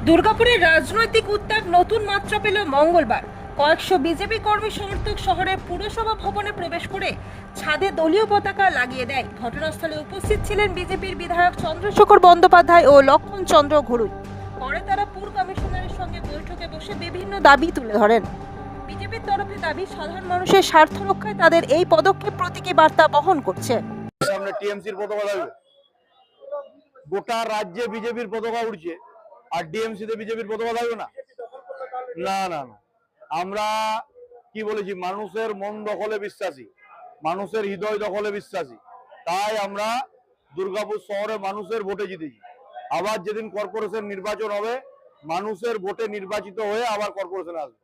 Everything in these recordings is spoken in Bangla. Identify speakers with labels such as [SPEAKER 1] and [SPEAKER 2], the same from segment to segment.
[SPEAKER 1] দুর্গাপুরের রাজনৈতিক উত্তাপ নতুন মাত্রা পেল মঙ্গলবার। কয়েকশো বিজেপি কর্মী সমর্থক শহরের পুরসভা ভবনে প্রবেশ করে ছাদে দলীয় পতাকা লাগিয়ে দেয়। ঘটনাস্থলে উপস্থিত ছিলেন বিজেপির বিধায়ক চন্দ্রশেখর বন্দ্যোপাধ্যায় ও লক্ষণ চন্দ্র ঘুরুই। পরে তারা পুর কমিশনারের সঙ্গে বৈঠকে বসে বিভিন্ন দাবি তুলে ধরেন। বিজেপির তরফে দাবি, সাধারণ মানুষের স্বার্থ রক্ষায় তাদের এই পদক্ষেপ প্রতীকী বার্তা বহন করছে।
[SPEAKER 2] সামনে টিএমসির পতাকা থাকবে, গোটা রাজ্যে বিজেপির পতাকা উঠছে, আর ডিএমসি তে বিজেপির পতাকা থাকবে না। না না না, আমরা কি বলেছি, মানুষের মন দখলে বিশ্বাসী, মানুষের হৃদয় দখলে বিশ্বাসী। তাই আমরা দুর্গাপুর শহরে মানুষের ভোটে জিতেছি। আবার যেদিন কর্পোরেশন নির্বাচন হবে, মানুষের ভোটে নির্বাচিত হয়ে আবার কর্পোরেশন আসবে।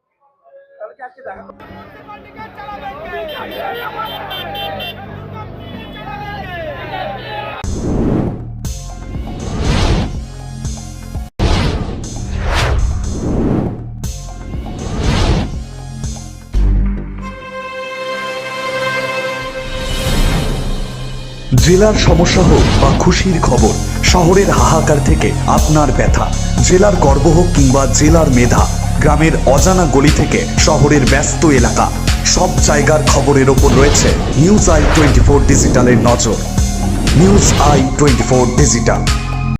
[SPEAKER 3] জেলার সমস্যা হোক বা খুশির খবর, শহরের হাহাকার থেকে আপনার ব্যথা, জেলার গর্ব হোক কিংবা জেলার মেধা, গ্রামের অজানা গলি থেকে শহরের ব্যস্ত এলাকা, সব জায়গার খবরের ওপর রয়েছে নিউজ আই 24 ডিজিটালের নজর। News I 24 digital.